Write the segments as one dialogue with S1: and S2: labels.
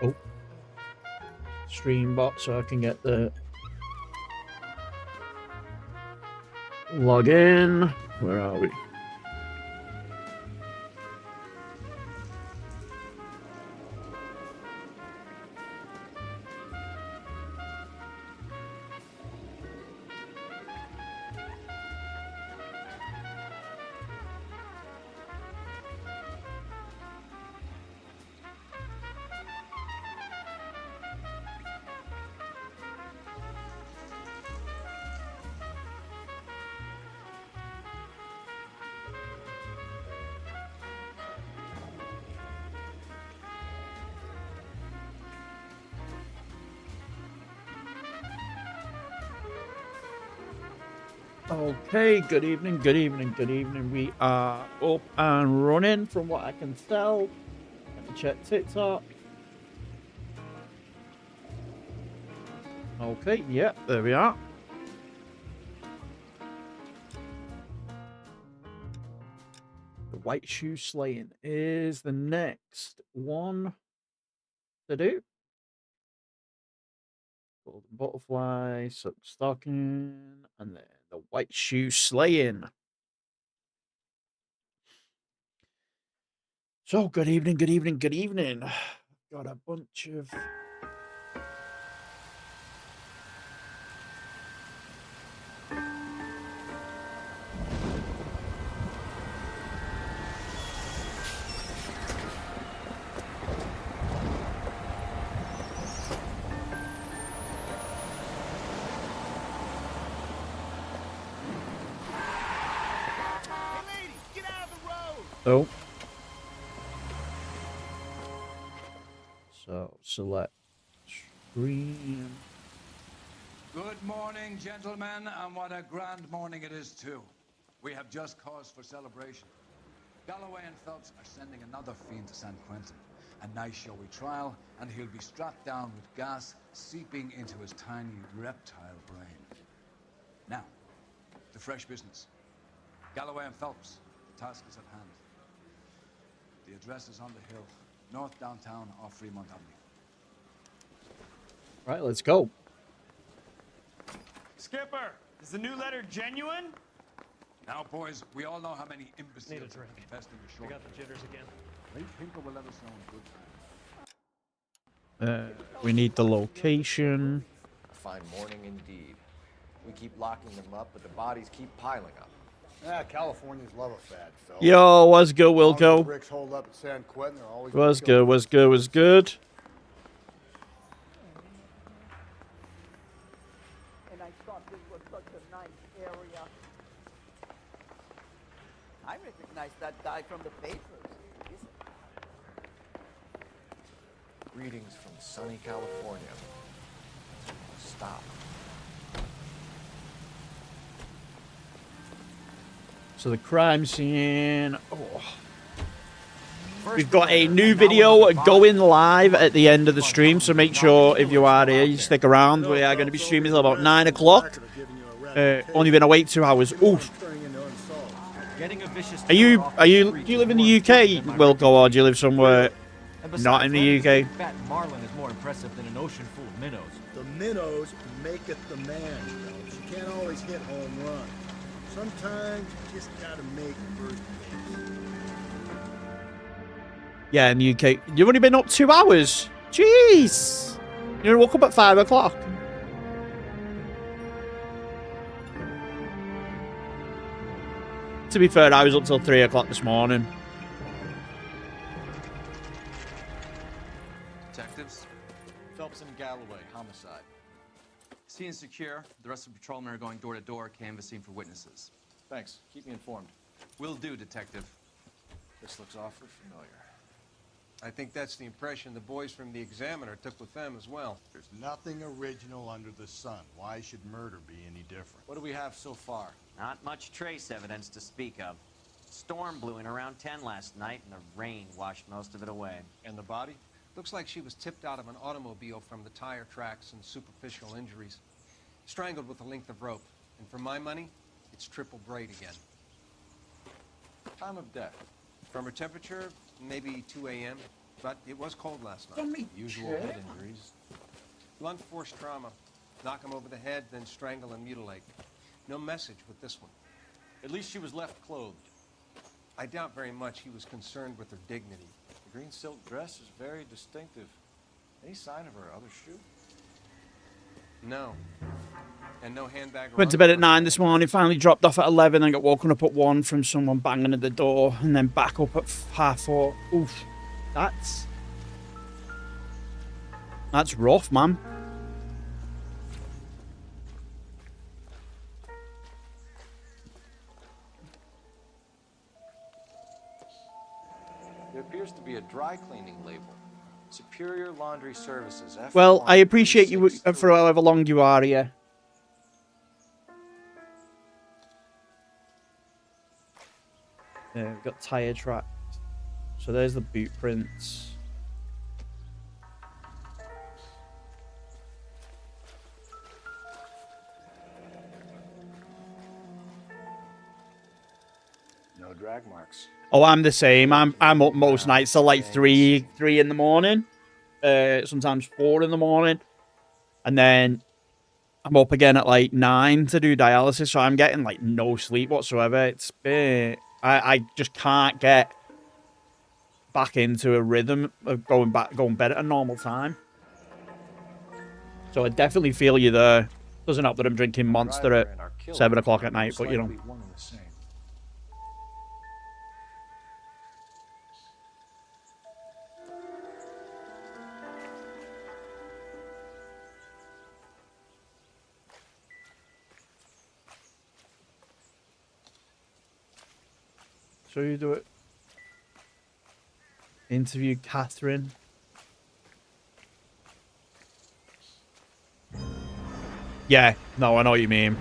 S1: Oh, stream bot, so I can get the log in. Where are we? Okay, good evening, good evening, good evening. We are up and running from what I can tell. Let me check TikTok. Okay, yeah, there we are. The white shoe slaying is the next one to do. Golden butterfly, silk stocking, and then the white shoe slaying. So, good evening, good evening, good evening. Got a bunch of oh. So select stream.
S2: Good morning, gentlemen, and what a grand morning it is, too. We have just cause for celebration. Galloway and Phelps are sending another fiend to San Quentin. A nice showy trial, and he'll be strapped down with gas seeping into his tiny reptile brain. Now, to fresh business. Galloway and Phelps, the task is at hand. The address is on the hill, north downtown off Fremont Avenue.
S1: Right, let's go.
S3: Skipper, is the new letter genuine?
S2: Now, boys, we all know how many imbeciles
S3: Need a drink.
S2: invest in the short.
S3: I got the jitters again.
S2: Ray Pinker will let us know in good time.
S1: We need the location.
S4: A fine morning indeed. We keep locking them up, but the bodies keep piling up.
S5: Yeah, Californians love a fad, Phil.
S1: Yo, what's good, Wilco?
S5: Bricks hold up at San Quentin. They're always
S1: What's good, what's good, what's good?
S6: And I thought this was such a nice area. I recognize that guy from the papers.
S4: Greetings from sunny California. Stop.
S1: So the crime scene. Oh. We've got a new video going live at the end of the stream, so make sure if you are here, you stick around. We are going to be streaming till about 9 o'clock. Only been awake 2 hours. Oof. Do you live in the UK, Wilco, or do you live somewhere not in the UK?
S7: Fat marlin is more impressive than an ocean full of minnows.
S5: The minnows maketh the man, Phelps. You can't always hit home run. Sometimes you just gotta make first base.
S1: Yeah, in the UK. You've only been up 2 hours. Jeez. You woke up at 5 o'clock. To be fair, I was up till 3 o'clock this morning.
S8: Detectives,
S4: Phelps and Galloway, homicide.
S8: scene is secure. The rest of the patrolmen are going door to door, canvassing for witnesses.
S4: Thanks. Keep me informed.
S8: Will do, Detective.
S4: This looks awfully familiar.
S9: I think that's the impression the boys from the Examiner took with them as well.
S5: There's nothing original under the sun. Why should murder be any different?
S4: What do we have so far?
S10: Not much trace evidence to speak of. Storm blew in around 10 last night, and the rain washed most of it away.
S9: And the body? Looks like she was tipped out of an automobile from the tire tracks and superficial injuries. Strangled with a length of rope. And for my money, it's triple braid again.
S4: Time of death.
S9: From her temperature, maybe 2 a.m. But it was cold last night.
S4: Usual head injuries.
S9: Blunt force trauma. Knock him over the head, then strangle and mutilate. No message with this one.
S7: At least she was left clothed.
S9: I doubt very much he was concerned with her dignity.
S4: The green silk dress is very distinctive. Any sign of her other shoe?
S9: No. And no handbag or
S1: Went to bed at
S9: other
S1: 9 this morning, finally dropped off at 11, and got woken up at 1 from someone banging at the door, and then back up at 4:30. Oof. That's rough, man.
S4: There appears to be a dry cleaning label. Superior Laundry Services.
S1: Well, I appreciate you for however long you are here. We've got tyre tracks. So there's the boot prints.
S4: No drag marks.
S1: Oh, I'm the same. I'm up most nights till like 3 in the morning. Sometimes 4 in the morning. And then I'm up again at like 9 to do dialysis, so I'm getting like no sleep whatsoever. It's been... I just can't get back into a rhythm of going bed at a normal time. So I definitely feel you there. Doesn't help that I'm drinking Monster at 7 o'clock at night, but you know. So you do it. Interview Catherine. Yeah, no, I know what you mean.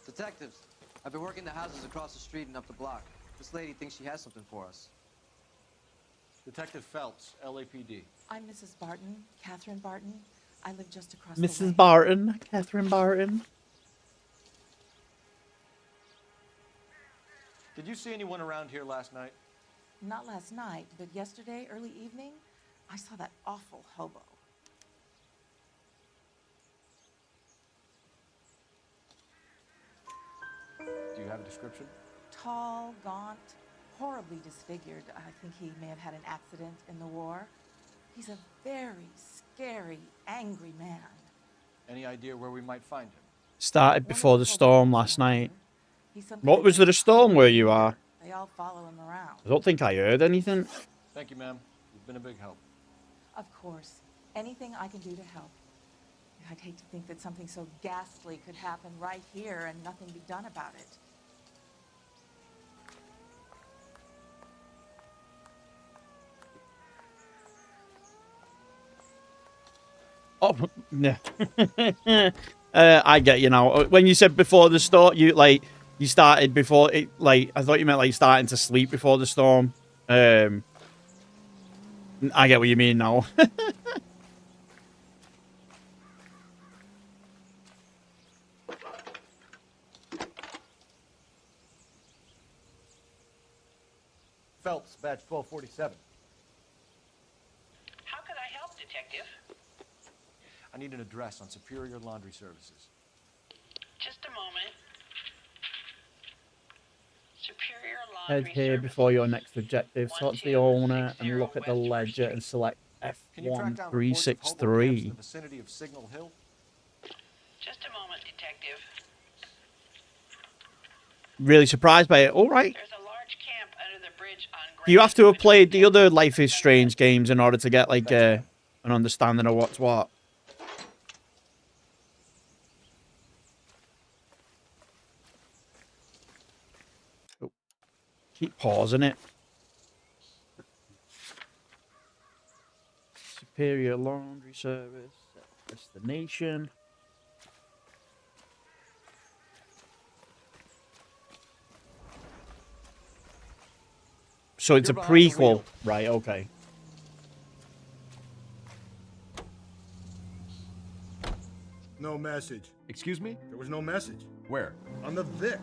S8: Detectives, I've been working the houses across the street and up the block. This lady thinks she has something for us.
S7: Detective Phelps, LAPD.
S6: I'm Mrs. Barton, Catherine Barton. I live just across the way.
S1: Mrs. Barton, Catherine Barton.
S7: Did you see anyone around here last night?
S6: Not last night, but yesterday, early evening, I saw that awful hobo.
S4: Do you have a description?
S6: Tall, gaunt, horribly disfigured. I think he may have had an accident in the war. He's a very scary, angry man.
S7: Any idea where we might find him?
S1: Started before the storm last night. What, was there a storm where you are?
S6: They all follow him around.
S1: I don't think I heard anything.
S7: Thank you, ma'am. You've been a big help.
S6: Of course. Anything I can do to help. I'd hate to think that something so ghastly could happen right here and nothing be done about it.
S1: Oh, yeah. I get you now. When you said before the storm, you started before it. Like, I thought you meant like starting to sleep before the storm. I get what you mean now.
S7: Phelps, badge 1247.
S11: How could I help, Detective?
S7: I need an address on Superior Laundry Services.
S11: Just a moment. Superior
S1: Head
S11: Laundry
S1: here
S11: Services.
S1: before your next objective. Talk to the owner and look at the ledger and select
S7: Can you track down reports of hobo camps in
S1: F1363.
S7: the vicinity of Signal Hill?
S11: Just a moment, Detective.
S1: Really surprised by it. All right.
S11: There's a large camp under the bridge on
S1: Do you have to have
S11: Grand
S1: played the other Life is Strange games in order to get like an understanding of what's what? Oh. Keep pausing it. Superior Laundry Service. Destination. So it's a prequel. Right, okay.
S5: No message.
S7: Excuse me?
S5: There was no message.
S7: Where?
S5: On the Vic.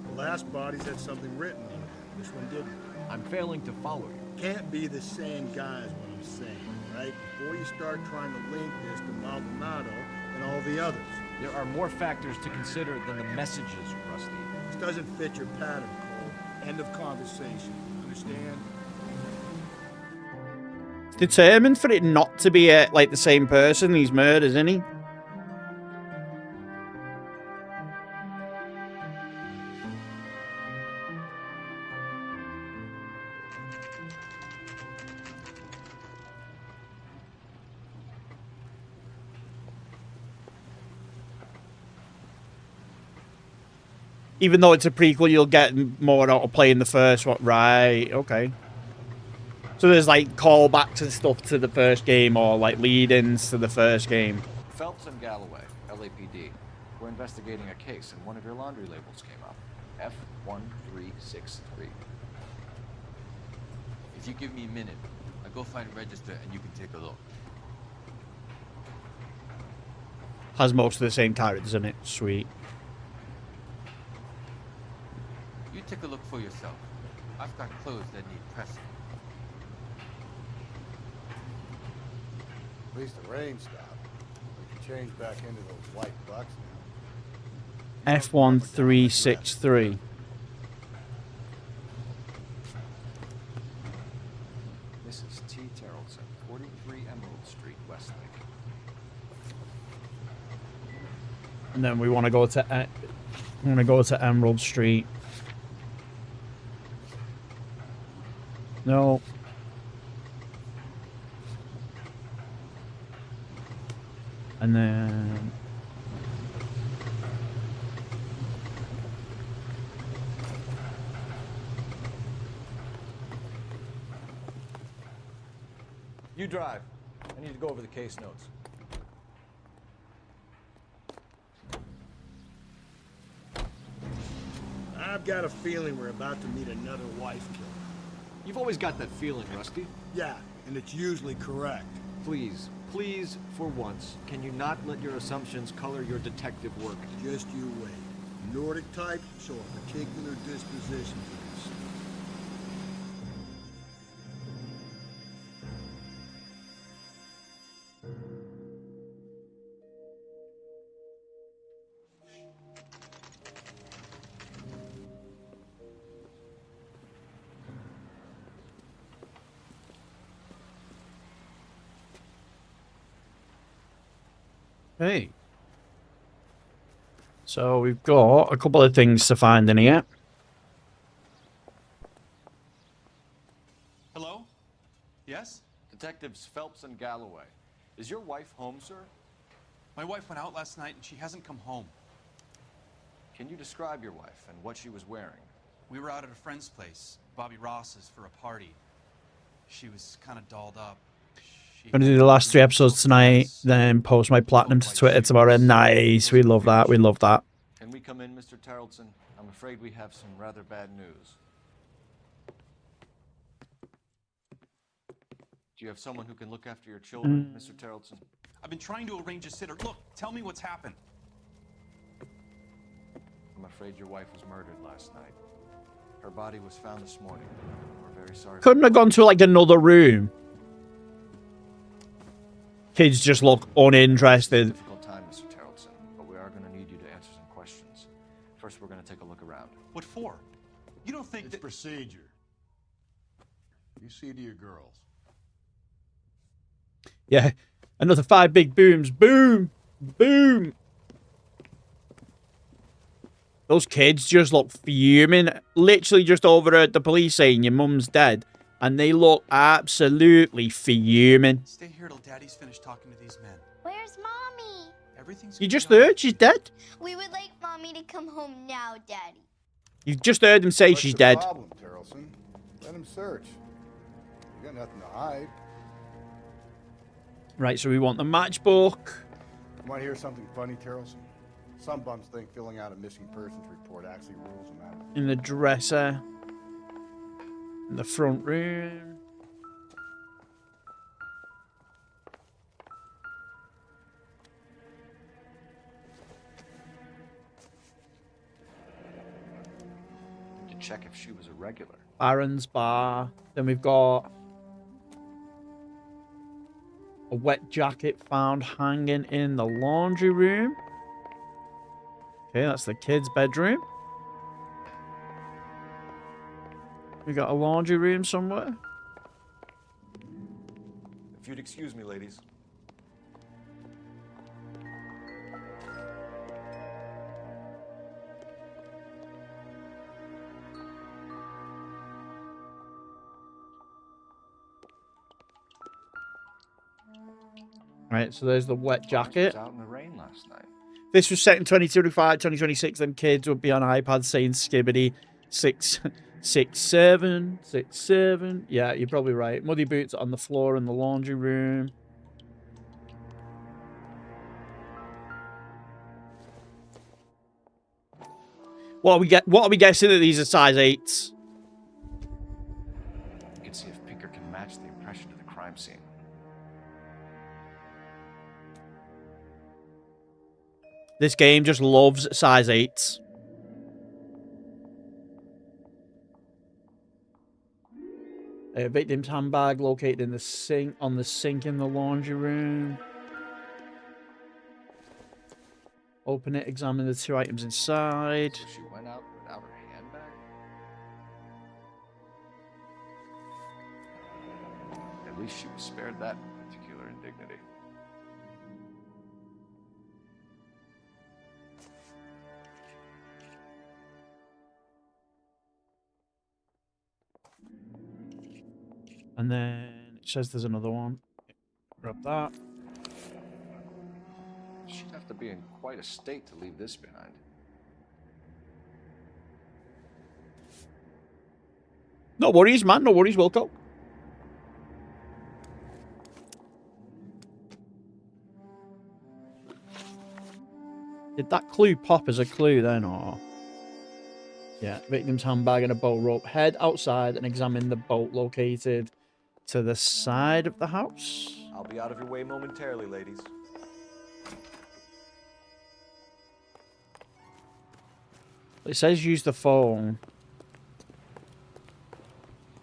S5: The last bodies had something written on it. This one didn't.
S7: I'm failing to follow you.
S5: Can't be the same guy is what I'm saying, right? Before you start trying to link this to Maldonado and all the others.
S7: There are more factors to consider than the messages, Rusty.
S5: This doesn't fit your pattern, Cole. End of conversation. Understand?
S1: It's determined for it not to be like the same person. These murders, isn't he? Even though it's a prequel, you'll get more out of playing the first one. Right, okay. So there's like callbacks and stuff to the first game, or like lead-ins to the first game.
S4: Phelps and Galloway, LAPD. We're investigating a case, and one of your laundry labels came up. F1363.
S12: If you give me a minute, I'll go find a register and you can take a look.
S1: Has most of the same characters in it. Sweet.
S12: You take a look for yourself. I've got clothes that need pressing.
S5: At least the rain stopped. We can change back into those white bucks now.
S1: F1363.
S4: Mrs. T. Terrellson, 43 Emerald Street, Westlake.
S1: And then we want to go to Emerald Street. No. And then
S4: You drive. I need to go over the case notes.
S5: I've got a feeling we're about to meet another wife killer.
S7: You've always got that feeling, Rusty.
S5: Yeah, and it's usually correct.
S7: Please, please, for once, can you not let your assumptions color your detective work?
S5: Just you wait. Nordic types show a particular disposition to this.
S1: hey. So we've got a couple of things to find in here.
S3: Hello? Yes?
S4: Detectives Phelps and Galloway. Is your wife home, sir?
S3: My wife went out last night and she hasn't come home.
S4: Can you describe your wife and what she was wearing?
S3: We were out at a friend's place, Bobby Ross's, for a party. She was kind of dolled up.
S1: Gonna do the last 3 episodes tonight, then post my platinum to Twitter tomorrow. Nice, we love that, we love that.
S4: Can we come in, Mr. Terrellson? I'm afraid we have some rather bad news. Do you have someone who can look after your children, Mr. Terrellson?
S3: I've been trying to arrange a sitter. Look, tell me what's happened.
S4: I'm afraid your wife was murdered last night. Her body was found this morning. We're very sorry.
S1: Couldn't have gone to like another room. Kids just look uninterested.
S4: Difficult time, Mr. Terrellson, but we are going to need you to answer some questions. First, we're going to take a look around.
S3: What for? You don't think
S5: It's
S3: that...
S5: procedure. You see to your girls.
S1: Yeah, another 5 big booms. Boom! Boom! Those kids just look fuming. Literally just overheard the police saying your mum's dead. And they look absolutely fuming.
S3: Stay here till Daddy's finished talking to these men.
S13: Where's Mommy?
S3: Everything's...
S1: You just heard she's dead?
S13: We would like Mommy to come home now, Daddy.
S1: You just heard him say
S5: What's
S1: she's
S5: the
S1: dead.
S5: problem, Terrellson? Let him search. You got nothing to hide.
S1: Right, so we want the matchbook.
S5: You want to hear something funny, Terrellson? Some bums think filling out a missing persons report actually rules them out.
S1: In the dresser. In the front room.
S4: To check if she was a regular.
S1: Baron's bar. Then we've got a wet jacket found hanging in the laundry room. Okay, that's the kids' bedroom. We got a laundry room somewhere.
S4: If you'd excuse me, ladies.
S1: Right, so there's the wet jacket.
S4: Was out in the rain last night.
S1: This was set in 2025, 2026. Them kids would be on iPads saying skibbity 667, 67. Yeah, you're probably right. Muddy boots on the floor in the laundry room. What are we guessing that these are size 8s?
S4: You can see if Pinker can match the impression to the crime scene.
S1: This game just loves size 8s. Victim's handbag located in the sink, on the sink in the laundry room. Open it, examine the 2 items inside.
S4: So she went out without her handbag? At least she was spared that particular indignity.
S1: And then it says there's another one. Grab that.
S4: She'd have to be in quite a state to leave this behind.
S1: No worries, man. No worries, Wilco. Did that clue pop as a clue then, or? Yeah, victim's handbag and a boat rope. Head outside and examine the boat located to the side of the house.
S7: I'll be out of your way momentarily, ladies.
S1: It says use the phone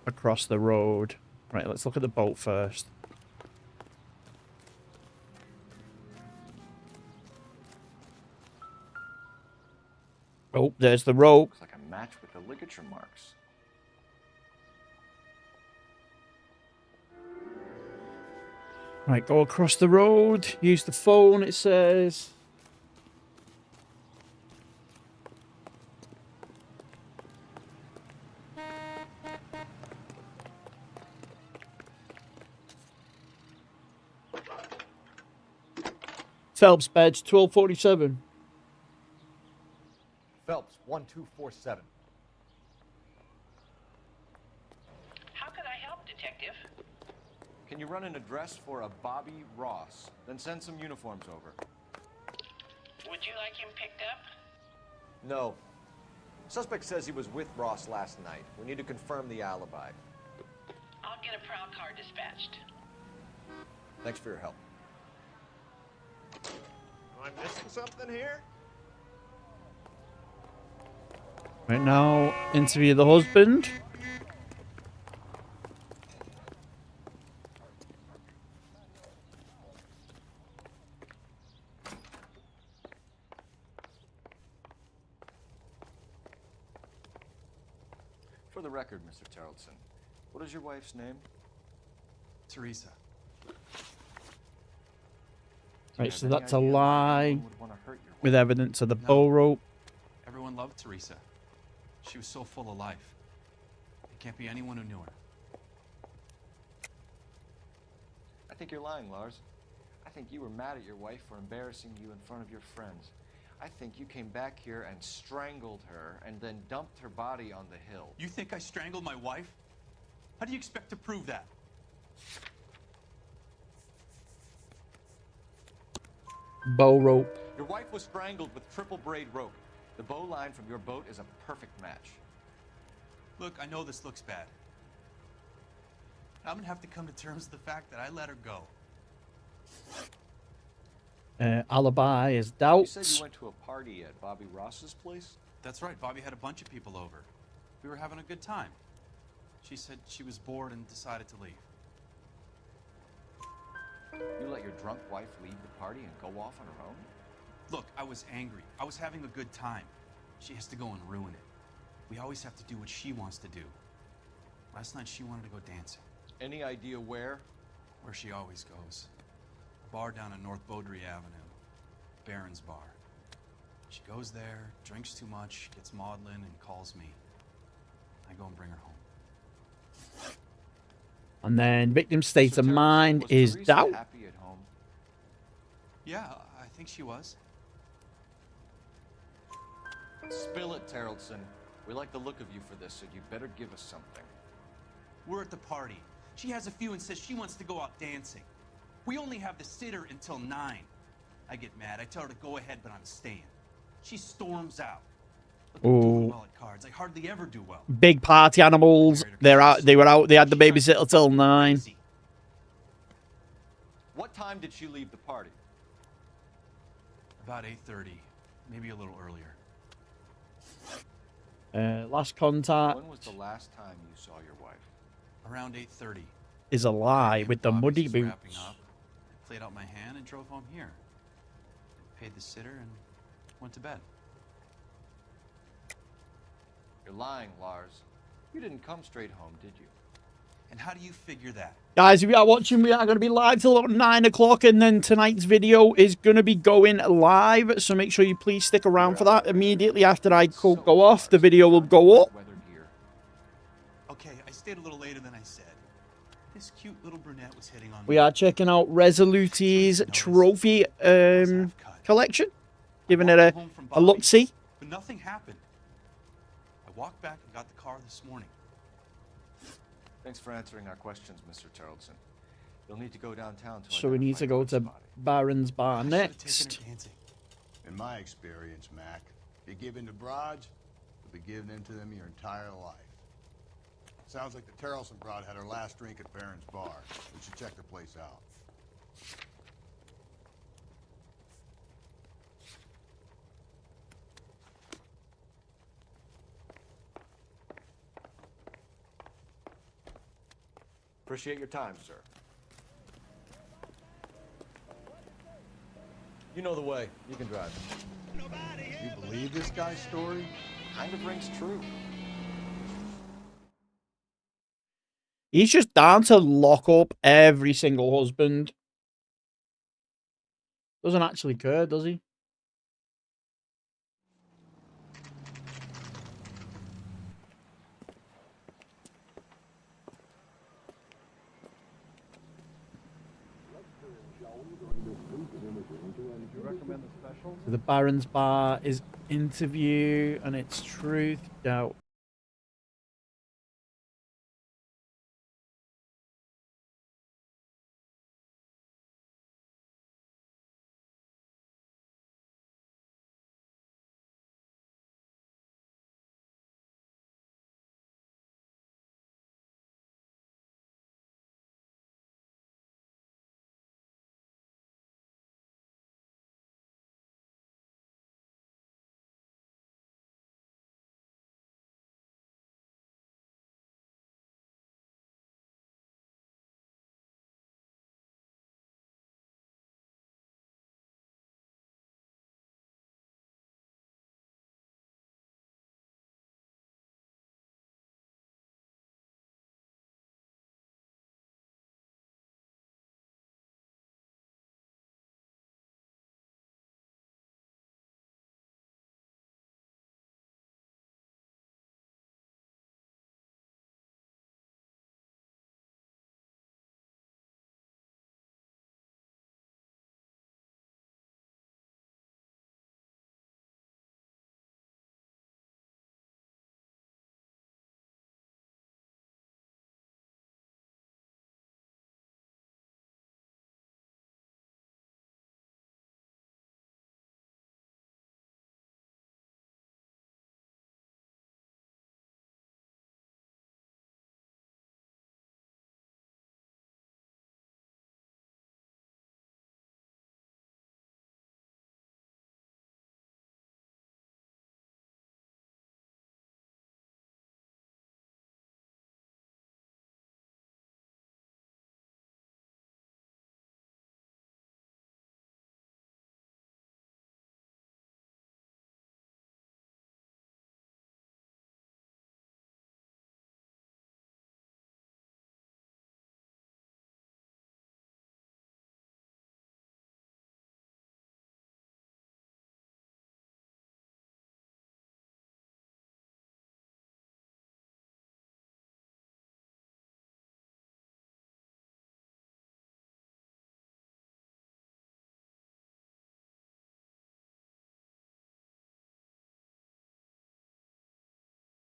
S1: across the road. Right, let's look at the boat first. Oh, there's the rope.
S4: Looks like a match with the ligature marks.
S1: Right, go across the road. Use the phone, it says. Phelps badge 1247.
S7: Phelps 1247.
S11: How could I help, Detective?
S4: Can you run an address for a Bobby Ross? Then send some uniforms over.
S11: Would you like him picked up?
S7: No. Suspect says he was with Ross last night. We need to confirm the alibi.
S11: I'll get a prowl car dispatched.
S7: Thanks for your help.
S5: Am I missing something here?
S1: Right now, interview the husband.
S4: For the record, Mr. Tarleton, what is your wife's name?
S3: Teresa.
S1: Right, so that's a lie with evidence of the bow rope.
S3: Everyone loved Teresa. She was so full of life. It can't be anyone who knew her.
S4: I think you're lying, Lars. I think you were mad at your wife for embarrassing you in front of your friends. I think you came back here and strangled her and then dumped her body on the hill.
S3: You think I strangled my wife? How do you expect to prove that?
S1: Bow rope.
S4: Your wife was strangled with triple braid rope. The bow line from your boat is a perfect match.
S3: Look, I know this looks bad, I'm gonna have to come to terms with the fact that I let her go.
S1: Alibi is
S4: You
S1: doubts.
S4: said you went to a party at Bobby Ross's place?
S3: That's right, Bobby had a bunch of people over. We were having a good time. She said she was bored and decided to leave.
S4: You let your drunk wife leave the party and go off on her own?
S3: Look, I was angry. I was having a good time. She has to go and ruin it. We always have to do what she wants to do. Last night she wanted to go dancing.
S4: Any idea where?
S3: Where she always goes. A bar down on North Beaudry Avenue. Baron's Bar. She goes there, drinks too much, gets maudlin, and calls me. I go and bring her home.
S1: And then victim state of
S4: Mr. Terrence,
S1: mind
S4: was
S1: is
S4: Teresa
S1: doubt.
S4: happy at home?
S3: Yeah, I think she was.
S4: Spill it, Terrelson. We like the look of you for this, so you better give us something.
S3: We're at the party. She has a few and says she wants to go out dancing. We only have the sitter until 9. I get mad. I tell her to go ahead, but I'm staying. She storms out. Look, I'm doing well at cards. I hardly ever do well.
S1: Big party animals. They're out. They were out. They had the babysitter till 9.
S4: What time did she leave the party?
S3: About 8:30, maybe a little earlier.
S1: Last contact
S4: When was the last time you saw your wife?
S3: Around 8:30.
S1: is a lie with the muddy
S3: Just
S1: boots.
S3: wrapping up. I played out my hand and drove home here. Paid the sitter and went to bed.
S4: You're lying, Lars. You didn't come straight home, did you?
S3: And how do you figure that?
S1: Guys, if you are watching, we are going to be live till about 9 o'clock, and then tonight's video is going to be going live, so make sure you please stick around for that. Immediately after I go off, the video will go up.
S3: Okay, I stayed a little later than I said. This cute little brunette was hitting on me.
S1: We are checking out Resoluti's trophy collection, giving it a look-see.
S3: But nothing happened. I walked back and got the car this morning.
S4: Thanks for answering our questions, Mr. Tarleton. You'll need to go downtown to
S1: So we need to go to Baron's Bar next.
S5: In my experience, Mac, if you give in to broads, you'll be giving in to them your entire life. Sounds like the Tarleton broad had her last drink at Baron's Bar. We should check the place out.
S4: Appreciate your time, sir. You know the way. You can drive.
S5: You believe this guy's story?
S4: Kind of rings true.
S1: He's just down to lock up every single husband. Doesn't actually care, does he? So the Baron's Bar is interview, and it's truth, doubt.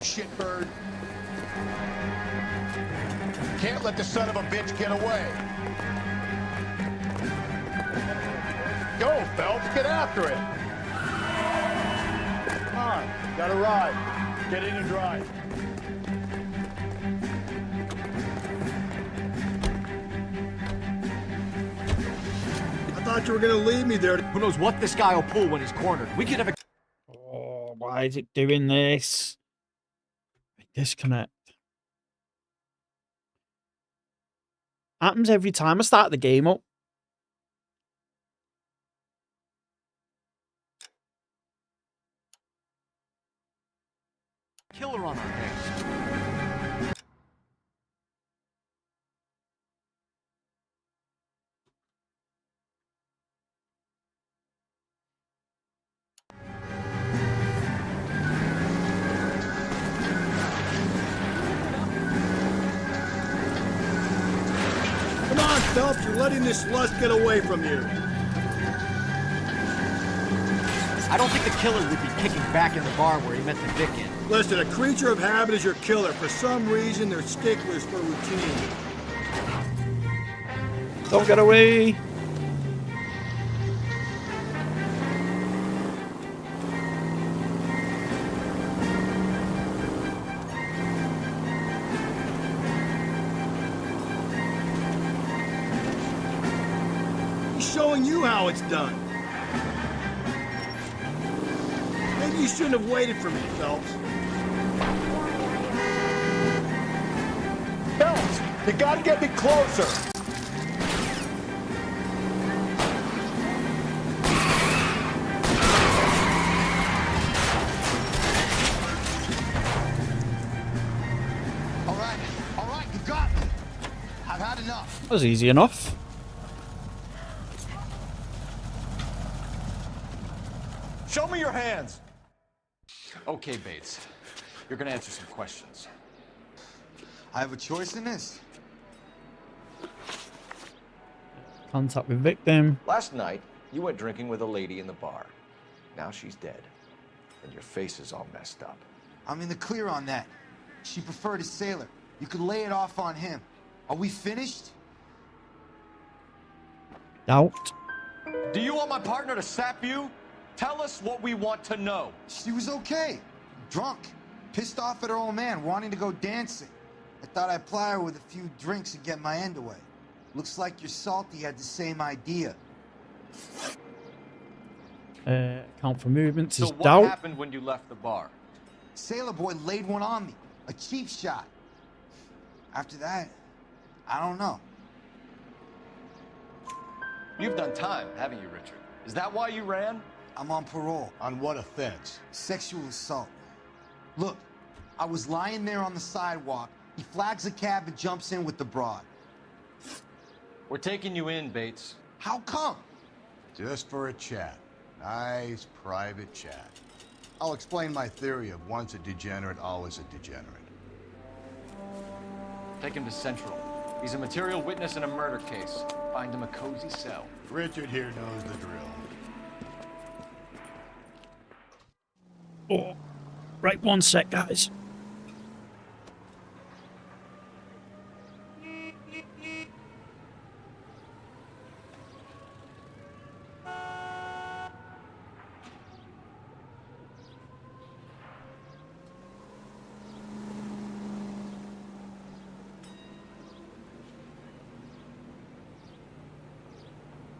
S5: shitbird. Can't let the son of a bitch get away. Go, Phelps, get after it. Come on, got a ride. Get in and drive. I thought you were gonna leave me there.
S7: Who knows what this guy will pull when he's cornered? We could have a...
S1: Oh, why is it doing this? Disconnect. Happens every time I start the game up.
S7: killer on our hands.
S5: Come on, Phelps, you're letting this lust get away from you.
S7: I don't think the killer would be kicking back in the bar where he met the Vic in.
S5: Listen, a creature of habit is your killer. For some reason, they're sticklers for routine.
S1: Don't get away.
S5: He's showing you how it's done. Maybe you shouldn't have waited for me, Phelps. Phelps, you gotta get me closer. All right, you got me. I've had enough.
S1: That was easy enough.
S4: Show me your hands. Okay, Bates. You're gonna answer some questions.
S14: I have a choice in this.
S1: Contact with victim.
S4: Last night, you went drinking with a lady in the bar. Now she's dead. And your face is all messed up.
S14: I'm in the clear on that. She preferred a sailor. You could lay it off on him. Are we finished?
S1: Doubt.
S4: Do you want my partner to sap you? Tell us what we want to know.
S14: She was okay. Drunk. Pissed off at her old man, wanting to go dancing. I thought I'd ply her with a few drinks and get my end away. Looks like your salty had the same idea.
S1: Count for movements is
S4: So what
S1: doubt.
S4: happened when you left the bar?
S14: Sailor boy laid one on me. A cheap shot. After that, I don't know.
S4: You've done time, haven't you, Richard? Is that why you ran?
S14: I'm on parole.
S5: On what offense?
S14: Sexual assault. Look, I was lying there on the sidewalk. He flags a cab and jumps in with the broad.
S4: We're taking you in, Bates.
S14: How come?
S5: Just for a chat. Nice private chat. I'll explain my theory of once a degenerate, always a degenerate.
S4: Take him to Central. He's a material witness in a murder case. Find him a cozy cell.
S5: Richard here knows the drill.
S1: Oh, right, one sec, guys.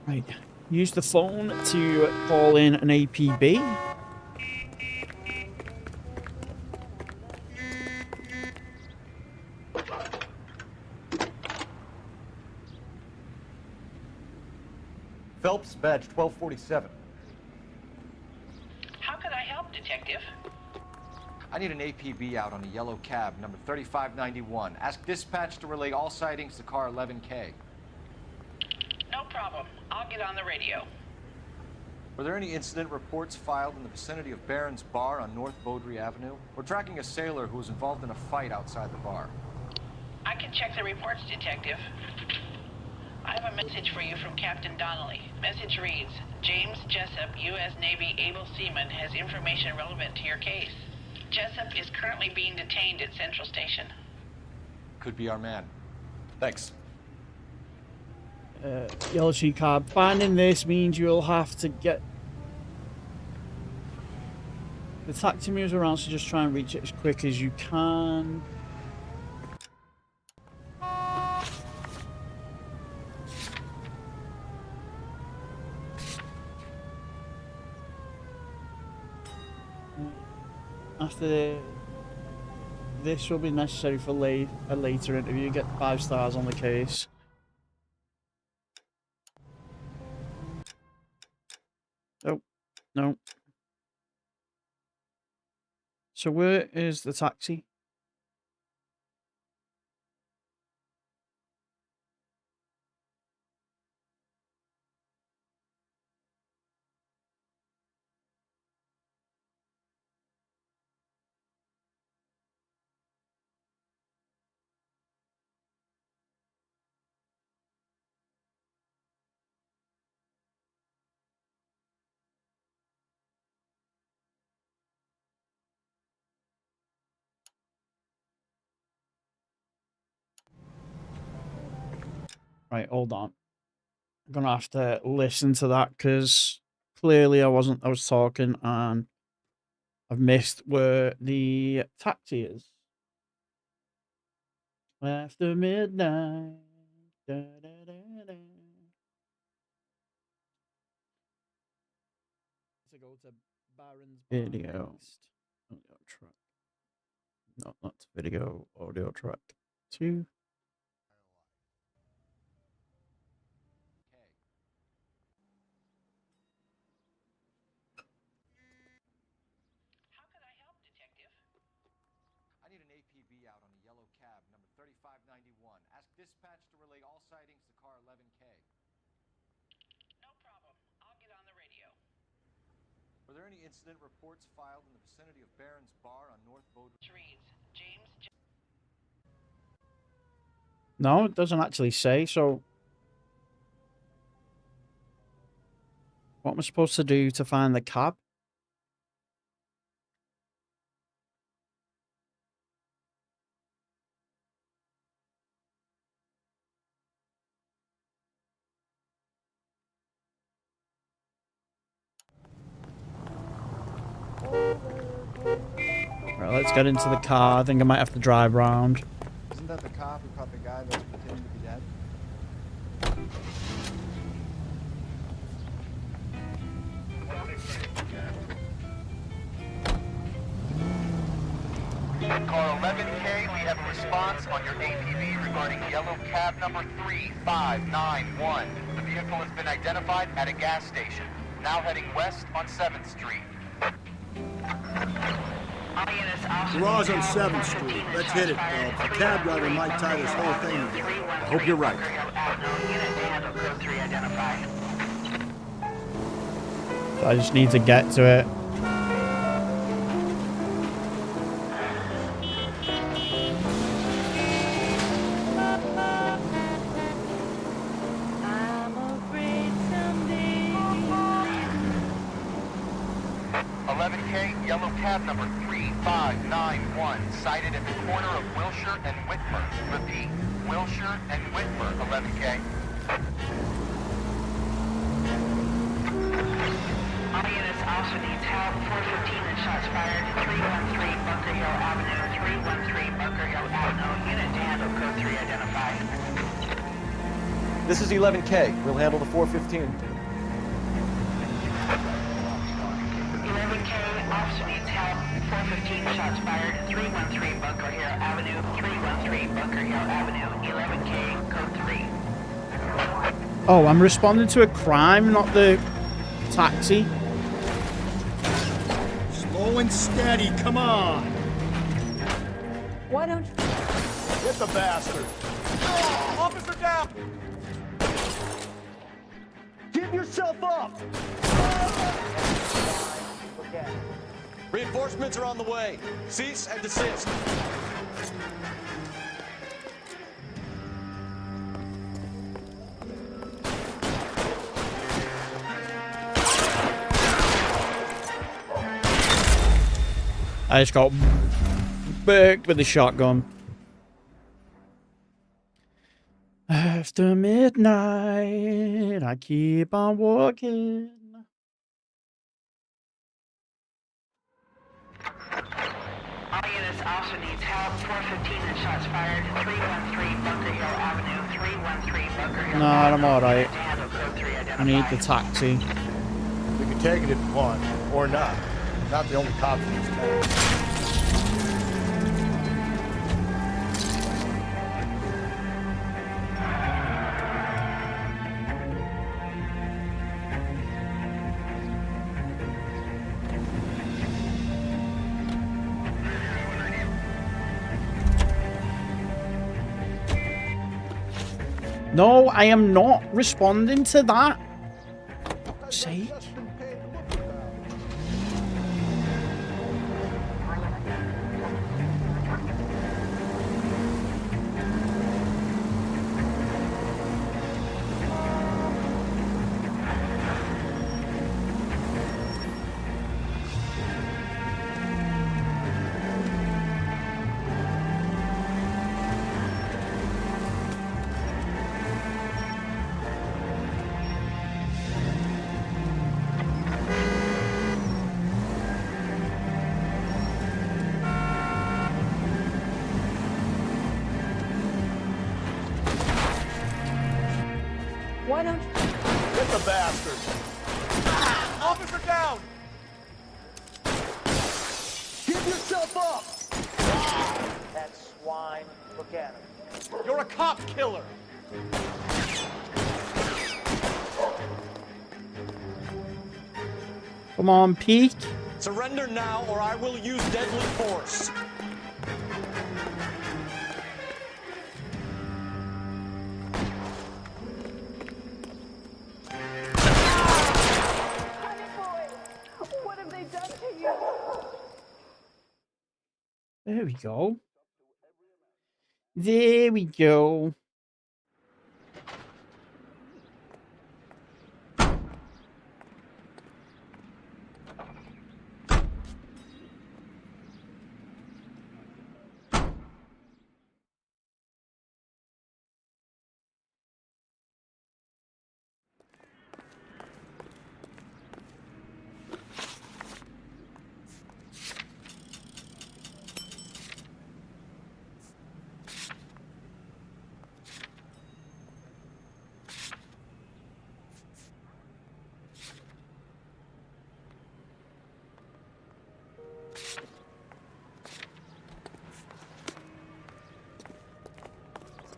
S1: Right, use the phone to call in an APB.
S4: Phelps, badge 1247.
S11: How can I help, Detective?
S4: I need an APB out on a yellow cab, number 3591. Ask dispatch to relay all sightings to car 11K.
S11: No problem. I'll get on the radio.
S4: Were there any incident reports filed in the vicinity of Barron's Bar on North Beaudry Avenue? We're tracking a sailor who was involved in a fight outside the bar.
S11: I can check the reports, Detective. I have a message for you from Captain Donnelly. Message reads, James Jessup, U.S. Navy able seaman, has information relevant to your case. Jessup is currently being detained at Central Station.
S4: Could be our man. Thanks.
S1: Yellow sheet card. Finding this means you'll have to get the taxi moves around, so just try and reach it as quick as you can. After this will be necessary for a later interview. Get 5 stars on the case. Oh, no. So where is the taxi? Right, hold on. I'm gonna have to listen to that because clearly I was talking and I've missed where the taxi is. After midnight. Da, da, da, da. To go to Baron's video. Audio track. No, not video. Audio track 2.
S4: I need an APB out on a yellow cab, number 3591. Ask dispatch to relay all sightings to car 11K.
S11: No problem. I'll get on the radio.
S4: Were there any incident reports filed in the vicinity of Barron's Bar on North Bode?
S11: Reads, James.
S1: No, it doesn't actually say, so what am I supposed to do to find the cab? Right, let's get into the car. I think I might have to drive round.
S15: Isn't that the cop who caught the guy that was pretending to be dead?
S16: Car 11K, we have a response on your APB regarding yellow cab number 3591. The vehicle has been identified at a gas station, now heading west on 7th Street.
S5: Garage on 7th Street. Let's hit it, Phelps. The cab driver might tie this whole thing together.
S7: I hope you're right.
S1: So I just need to get to it.
S16: Yellow cab number 3591, sighted at the corner of Wilshire and Whitmer. Repeat, Wilshire and Whitmer, 11K.
S11: All units also need help. 415 and shots fired. 313 Bunker Hill Avenue. 313 Bunker Hill Avenue. Unit to handle code 3 identified.
S4: This is 11K. We'll handle the 415.
S11: 11K, officer needs help. 415 shots fired. 313 Bunker Hill Avenue. 313 Bunker Hill Avenue. 11K, code 3.
S1: Oh, I'm responding to a crime, not the taxi.
S5: Slow and steady, come on.
S6: Why don't you...
S5: Get the bastard.
S4: Officer down! Give yourself up! Reinforcements are on the way. Cease and desist.
S1: I just got burked with the shotgun. After midnight, I keep on walking.
S11: All units, officer needs help. 415 and shots fired. 313 Bunker Hill Avenue. 313 Bunker Hill.
S1: No, I'm alright.
S11: I
S1: I need the taxi.
S5: We can take it if you want, or not. Not the only cops in this town.
S1: No, I am not responding to that. Sake.
S11: Why don't you...
S5: Get the bastard!
S3: Officer down!
S5: Give yourself up!
S17: That swine, look at him.
S3: You're a cop killer!
S1: Come on, peek.
S3: Surrender now or I will use deadly force.
S11: What have they done to you?
S1: There we go. There we go.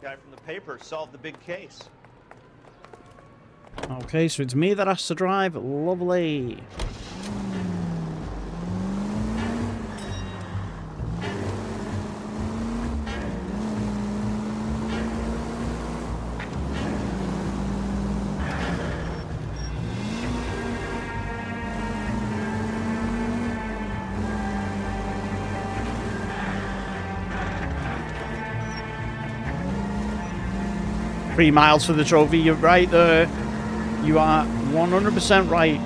S3: Guy from the paper solved the big case.
S1: Okay, so it's me that has to drive. Lovely. Three miles for the trophy. You're right there. You are 100% right.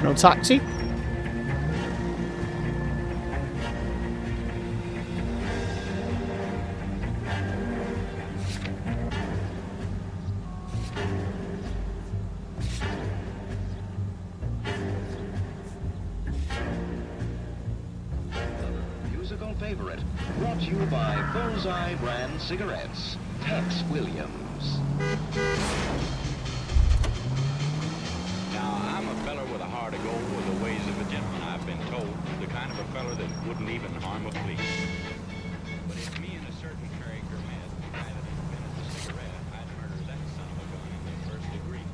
S1: No taxi?
S18: Musical favorite, brought to you by Bullseye brand cigarettes. Tex Williams.
S19: Now, I'm a feller with a heart of gold with the ways of a gentleman, I've been told. The kind of a feller that wouldn't even harm a flea. But if me and a certain character met, the guy that invented the cigarette, I'd murder that son of a gun in the first degree.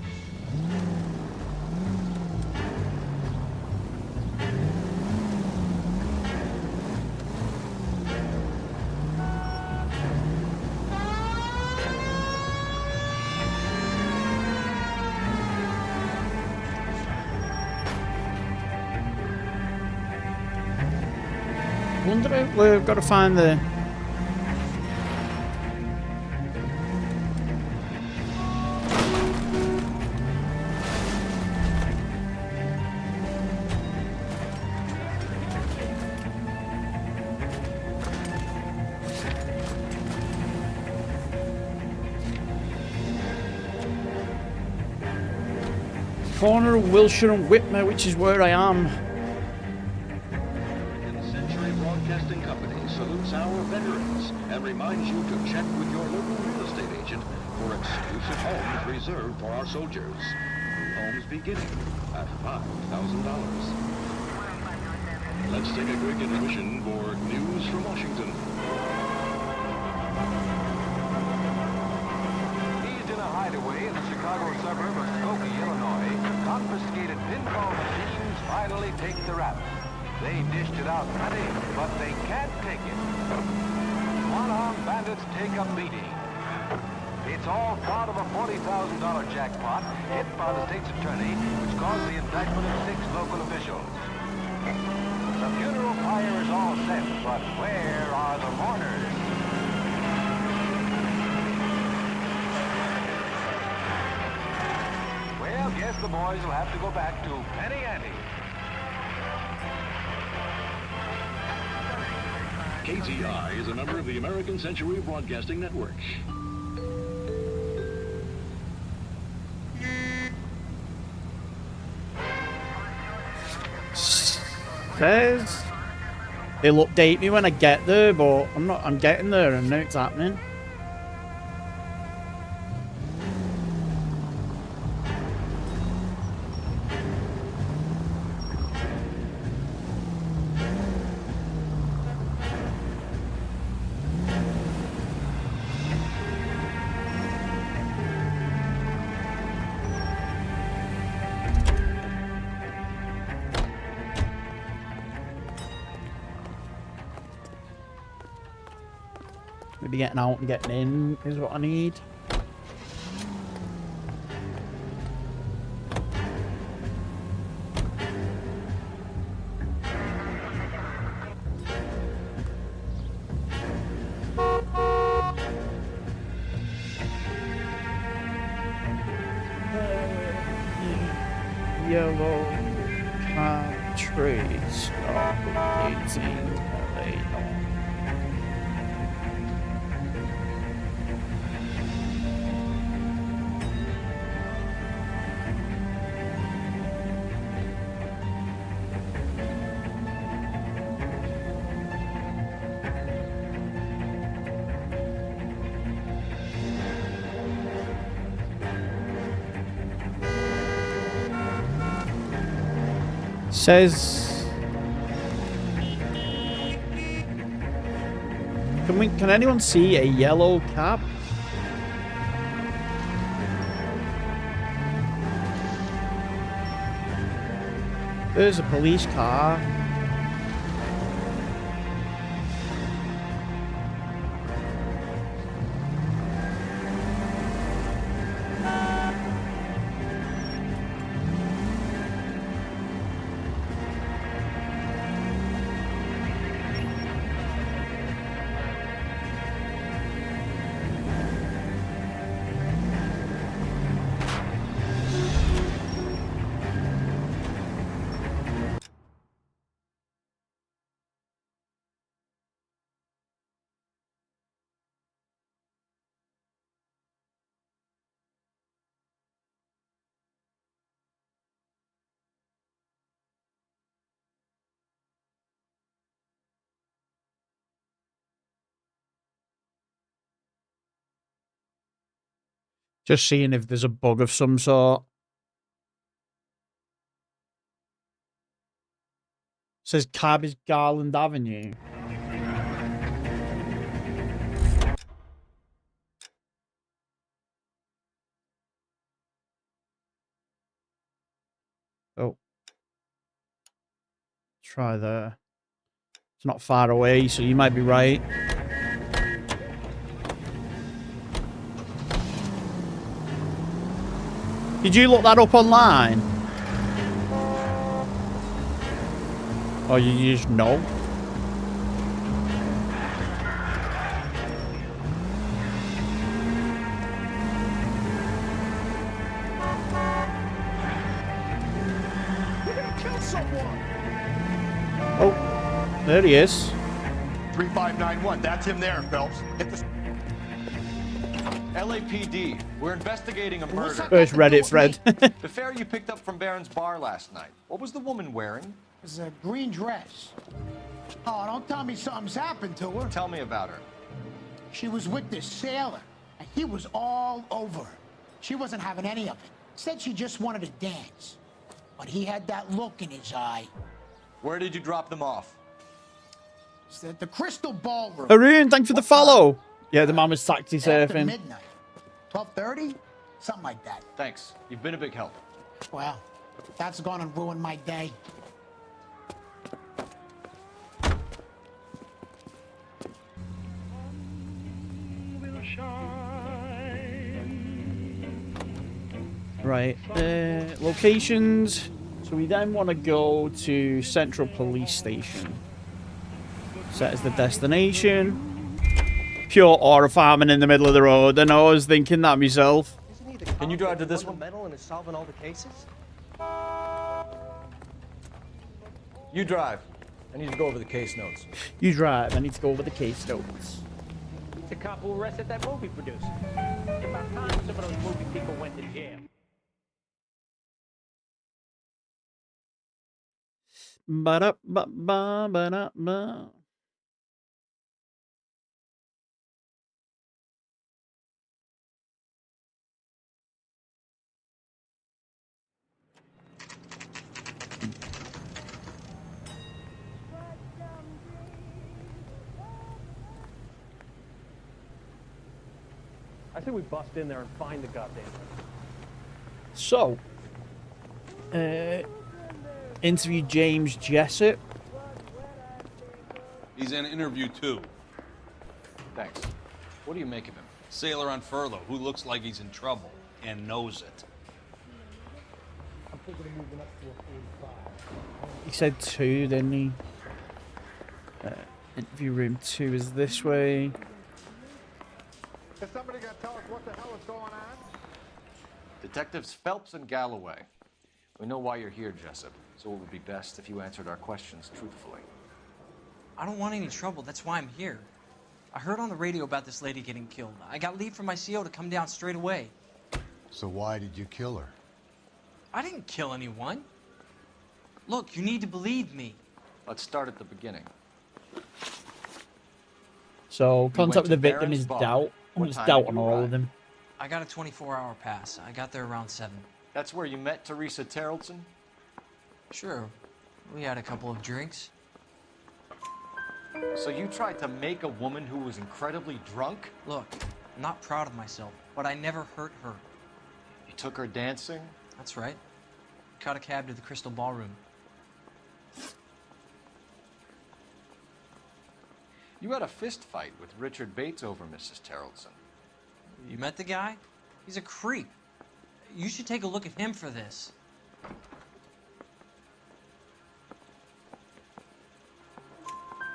S1: Wonder if we've got to find the... corner of Wilshire and Whitmer, which is where I am.
S18: Century Broadcasting Company salutes our veterans and reminds you to check with your local real estate agent for exclusive homes reserved for our soldiers. Homes beginning at $5,000. Let's take a quick intermission for news from Washington.
S20: Seized in a hideaway in the Chicago suburb of Skokie, Illinois, confiscated pinball machines finally take the rap. They dished it out plenty, but they can't take it. One-armed bandits take a beating. It's all part of a $40,000 jackpot hit by the state's attorney, which caused the indictment of 6 local officials. The funeral pyre is all set, but where are the mourners? Well, guess the boys will have to go back to Penny Ante.
S18: KTI is a member of the American Century Broadcasting Network.
S1: Says it'll update me when I get there, but I'm getting there and now it's happening. Maybe getting out and getting in is what I need. Yellow trees are 18 LA North. Says, can anyone see a yellow cab? There's a police car. Just seeing if there's a bug of some sort. It says cab is Garland Avenue. Oh. Try there. It's not far away, so you might be right. Did you look that up online? Or you just know?
S5: You're gonna kill someone!
S1: Oh, there he is.
S5: 3591, that's him there, Phelps. Hit the...
S4: LAPD, we're investigating a murder.
S1: First Reddit thread.
S4: The fare you picked up from Barron's bar last night. What was the woman wearing?
S17: It was a green dress. Oh, don't tell me something's happened to her.
S4: Tell me about her.
S17: She was with this sailor, and he was all over her. She wasn't having any of it. Said she just wanted to dance. But he had that look in his eye.
S4: Where did you drop them off?
S17: It's at the Crystal Ballroom.
S1: Arun, thanks for the follow. Yeah, the man was taxi
S17: After
S1: surfing.
S17: midnight. 12:30? Something like that.
S4: Thanks. You've been a big help.
S17: Well, that's gonna ruin my day.
S1: Right, locations. So we then want to go to Central Police Station. Set as the destination. Pure aura farming in the middle of the road. I know, I was thinking that myself.
S4: Can you drive to this one?
S8: And is solving all the cases?
S4: You drive. I need to go over the case notes.
S1: You drive. I need to go over the case notes.
S17: It's a cop who arrested that movie producer. It's about time some of those movie people went to jail.
S1: Ba-da-ba-ba-ba-da-ba.
S21: I say we bust in there and find the goddamn thing.
S1: So, interview James Jessup.
S3: He's in interview 2.
S4: Thanks. What do you make of him?
S3: Sailor on furlough who looks like he's in trouble and knows it.
S1: He said 2, didn't he? Interview room 2 is this way.
S15: Is somebody gonna tell us what the hell is going on?
S4: Detectives Phelps and Galloway. We know why you're here, Jessup, so it would be best if you answered our questions truthfully.
S8: I don't want any trouble. That's why I'm here. I heard on the radio about this lady getting killed. I got leave from my CO to come down straight away.
S5: So why did you kill her?
S8: I didn't kill anyone. Look, you need to believe me.
S4: Let's start at the beginning.
S1: So, contact with the
S4: to
S1: victim
S4: Barron's
S1: is
S4: bar.
S1: doubt.
S4: What
S1: There's
S4: time
S1: doubt
S4: did
S1: on
S4: you
S1: all of
S4: arrive?
S1: them.
S8: I got a 24-hour pass. I got there around 7.
S4: That's where you met Teresa Terrellson?
S8: Sure. We had a couple of drinks.
S4: So you tried to make a woman who was incredibly drunk?
S8: Look, I'm not proud of myself, but I never hurt her.
S4: You took her dancing?
S8: That's right. Caught a cab to the Crystal Ballroom.
S4: You had a fist fight with Richard Bates over Mrs. Terrellson.
S8: You met the guy? He's a creep. You should take a look at him for this.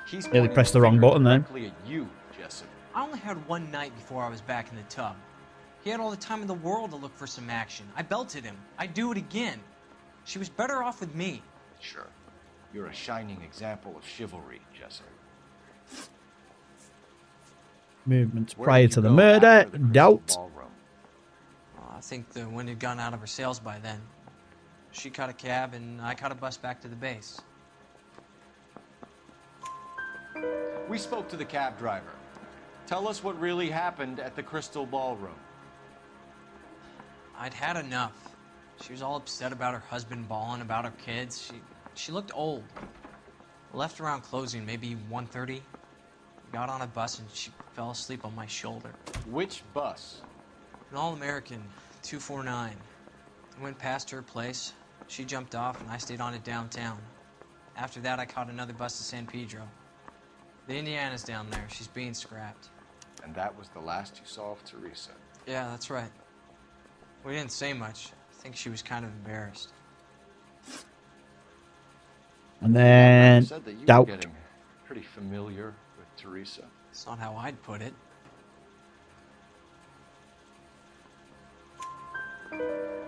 S4: He's
S1: Yeah, they
S4: pointing
S1: pressed
S4: the
S1: the wrong
S4: finger
S1: button then.
S4: directly at you, Jessup.
S8: I only had one night before I was back in the tub. He had all the time in the world to look for some action. I belted him. I'd do it again. She was better off with me.
S4: Sure. You're a shining example of chivalry, Jessup.
S1: Movements
S4: Where
S1: prior
S4: did
S1: to
S4: you
S1: the
S4: go
S1: murder.
S4: after the Crystal
S1: Doubt.
S4: Ballroom?
S8: I think the wind had gone out of her sails by then. She caught a cab, and I caught a bus back to the base.
S4: We spoke to the cab driver. Tell us what really happened at the Crystal Ballroom.
S8: I'd had enough. She was all upset about her husband bawling about her kids. She looked old. Left around closing, maybe 1:30. Got on a bus and she fell asleep on my shoulder.
S4: Which bus?
S8: An All-American 249. I went past her place. She jumped off and I stayed on it downtown. After that, I caught another bus to San Pedro. The Indiana's down there. She's being scrapped.
S4: And that was the last you saw of Teresa?
S8: Yeah, that's right. We didn't say much. I think she was kind of embarrassed.
S1: And then,
S4: You said that you
S1: doubt.
S4: were getting pretty familiar with Teresa.
S8: It's not how I'd put it.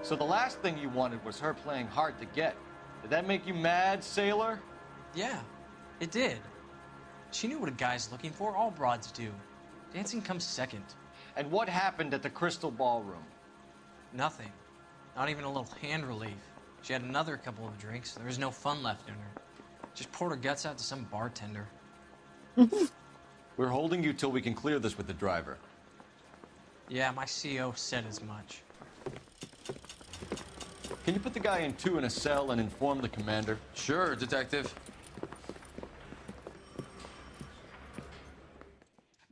S4: So the last thing you wanted was her playing hard to get. Did that make you mad, sailor?
S8: Yeah, it did. She knew what a guy's looking for. All broads do. Dancing comes second.
S4: And what happened at the Crystal Ballroom?
S8: Nothing. Not even a little hand relief. She had another couple of drinks. There was no fun left in her. Just poured her guts out to some bartender.
S4: We're holding you till we can clear this with the driver.
S8: Yeah, my CO said as much.
S4: Can you put the guy in 2 in a cell and inform the commander?
S12: Sure, Detective.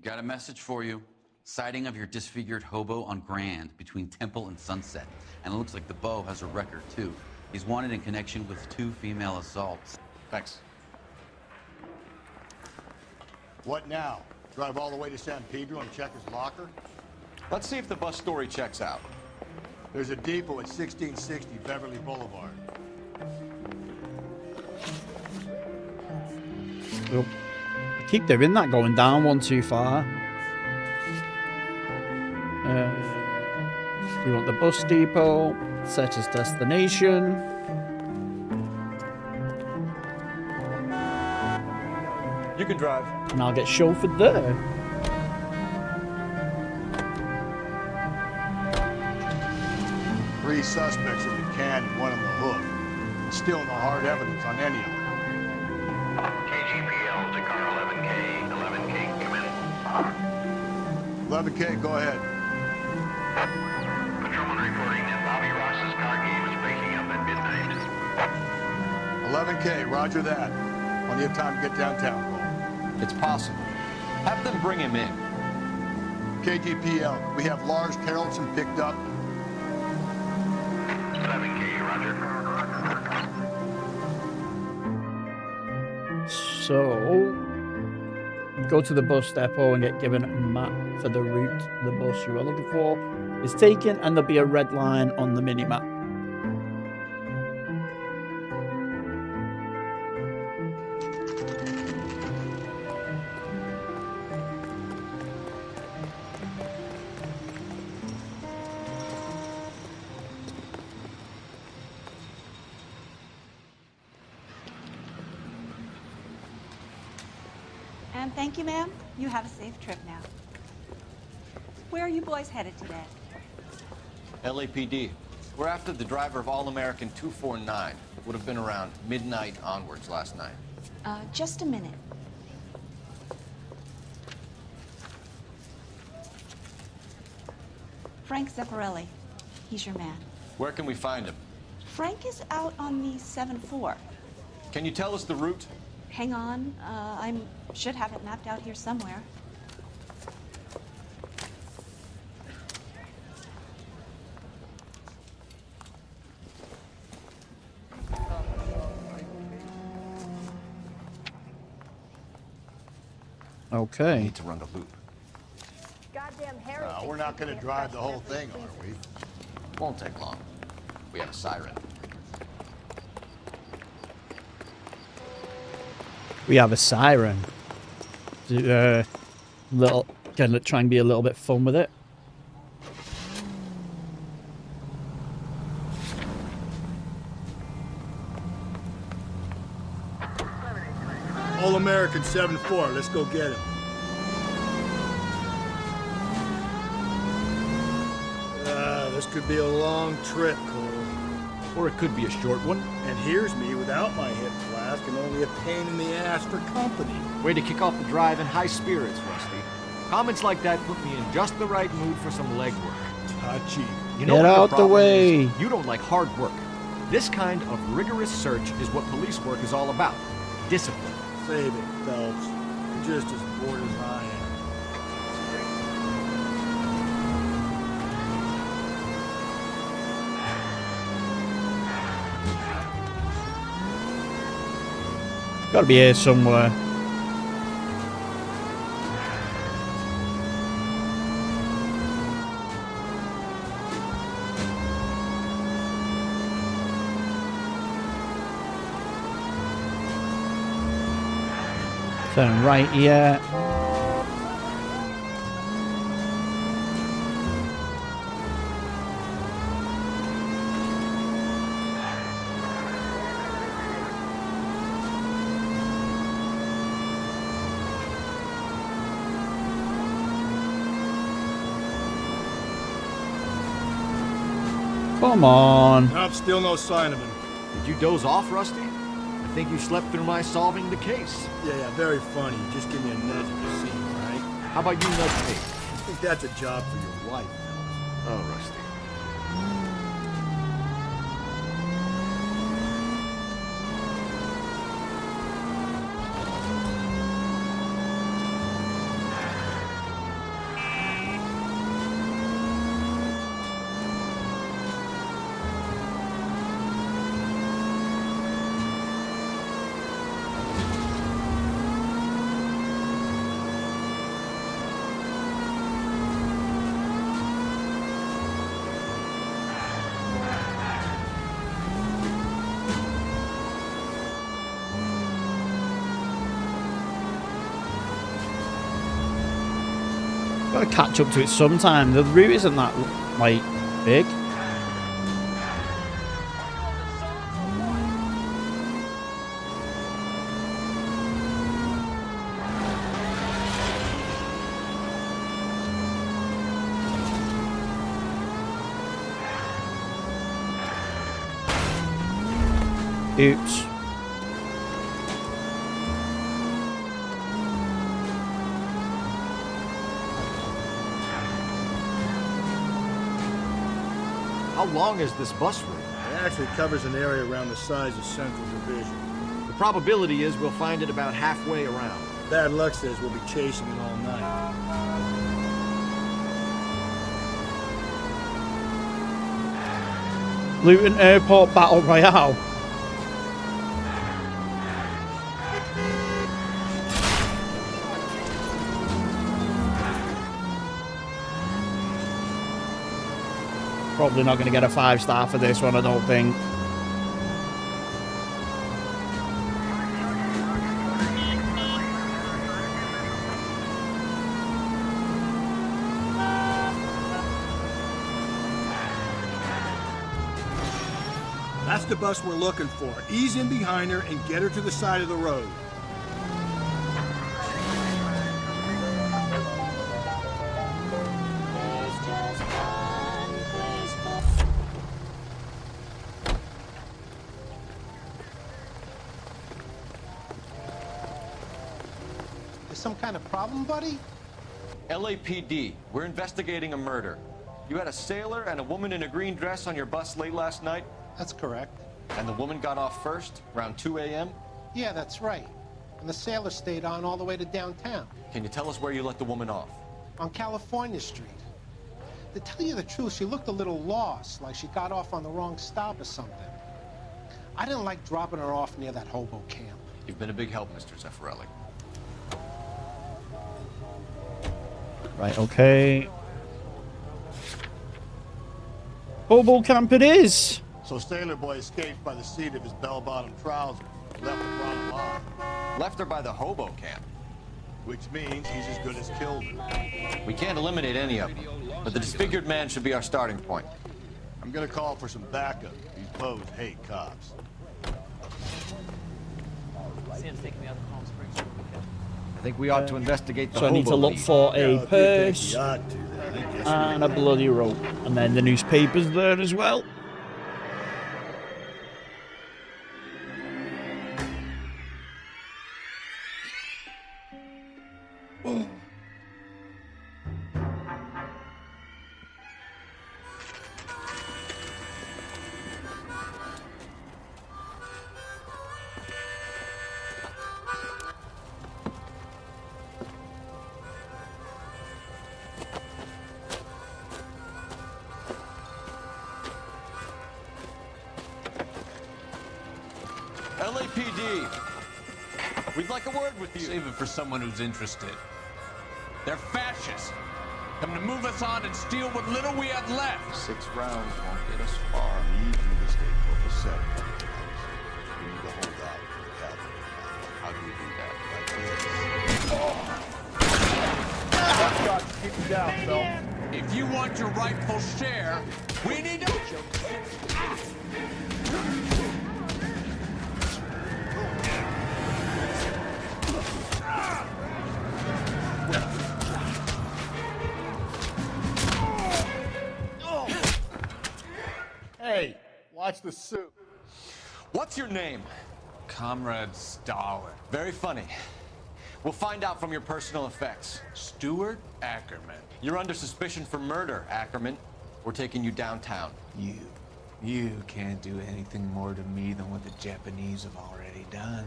S12: Got a message for you. Sighting of your disfigured hobo on Grand between Temple and Sunset. And it looks like the Beau has a record, too. He's wanted in connection with 2 female assaults.
S4: Thanks.
S5: What now? Drive all the way to San Pedro and check his locker?
S4: Let's see if the bus story checks out.
S5: There's a depot at 1660 Beverly Boulevard.
S1: Yep. I keep doing that, going down one too far. We want the bus depot. Set as destination.
S4: You can drive.
S1: And I'll get chauffeured there.
S5: Three suspects in the can and 1 on the hook. Still no hard evidence on any of them.
S16: KGPL to car 11K. 11K, come in.
S5: 11K, go ahead.
S16: Patrolman reporting that Bobby Ross's car game is breaking up at midnight.
S5: 11K, roger that. Plenty of time to get downtown, Cole.
S4: It's possible. Have them bring him in.
S5: KGPL, we have Lars Carrollson picked up.
S16: 11K, roger.
S1: So, go to the bus depot and get given a map for the route the bus you are looking for is taken, and there'll be a red line on the mini-map.
S2: And thank you, ma'am. You have a safe trip now. Where are you boys headed today?
S4: LAPD. We're after the driver of All-American 249. Would have been around midnight onwards last night.
S2: Just a minute. Frank Zeffirelli. He's your man.
S4: Where can we find him?
S2: Frank is out on the 7-4.
S4: Can you tell us the route?
S2: Hang on. I should have it mapped out here somewhere.
S1: Okay.
S4: We need to run the loop.
S22: Goddamn Harry.
S5: We're not going to drive the whole thing, are we?
S4: Won't take long. We have a siren.
S1: We have a siren. Gonna try and be a little bit fun with it.
S5: All-American 7-4, let's go get him. This could be a long trip, Cole.
S7: Or it could be a short one.
S5: And here's me without my hip flask and only a pain in the ass for company.
S7: Way to kick off the drive in high spirits, Rusty. Comments like that put me in just the right mood for some legwork.
S5: Hot cheap.
S7: You know
S1: Get
S7: what your
S1: out the
S7: problem
S1: way.
S7: is? You don't like hard work. This kind of rigorous search is what police work is all about. Discipline.
S5: Save it, Phelps. You're just as bored as I am.
S1: Gotta be here somewhere. Turn right here. Come on.
S5: Nope, still no sign of him.
S7: Did you doze off, Rusty? I think you slept through my solving the case.
S5: Yeah, very funny. Just give me a nudge at the scene, right?
S7: How about you nudge me?
S5: I think that's a job for your wife, Phelps.
S7: Oh, Rusty.
S1: Gotta catch up to it sometime. The route isn't that, like, big. Oops.
S7: How long is this bus route?
S5: It actually covers an area around the size of Central Division.
S7: The probability is we'll find it about halfway around.
S5: Bad luck says we'll be chasing it all night.
S1: Luton Airport Battle Royale. Probably not going to get a 5-star for this one, I don't think.
S5: That's the bus we're looking for. Ease in behind her and get her to the side of the road.
S15: Some kind of problem, buddy?
S4: LAPD, we're investigating a murder. You had a sailor and a woman in a green dress on your bus late last night?
S15: That's correct.
S4: And the woman got off first, around 2 a.m.?
S15: Yeah, that's right. And the sailor stayed on all the way to downtown.
S4: Can you tell us where you let the woman off?
S15: On California Street. To tell you the truth, she looked a little lost, like she got off on the wrong stop or something. I didn't like dropping her off near that hobo camp.
S4: You've been a big help, Mr. Zeffirelli.
S1: Right, okay. Hobo camp it is.
S5: So Sailor Boy escaped by the seat of his bell-bottom trousers. Left the bottom line.
S4: Left her by the hobo camp.
S5: Which means he's as good as killed her.
S4: We can't eliminate any of them, but the disfigured man should be our starting point.
S5: I'm gonna call for some backup. These bows hate cops.
S8: Sam's taking me out of Palm Springs for the weekend.
S7: I think we ought to investigate the
S1: So I need to
S7: hobo
S1: look
S7: lead.
S1: for a
S5: Yeah,
S1: purse
S5: you ought to, then. I guess
S1: and a bloody rope. And then the newspaper's there as well.
S4: LAPD. We'd like a word with you.
S9: Save it for someone who's interested. They're fascists. Come to move us on and steal what little we have left.
S4: 6 rounds won't get us far.
S5: We need you to stay focused. Set. We need to hold out for the cavalry.
S4: How do we do that?
S9: Like this. Keep it down, Phil. If you want your rightful share, we need to...
S5: Hey, watch the suit.
S4: What's your name?
S9: Comrade Stalin.
S4: Very funny. We'll find out from your personal effects.
S9: Stuart Ackerman.
S4: You're under suspicion for murder, Ackerman. We're taking you downtown.
S9: You can't do anything more to me than what the Japanese have already done.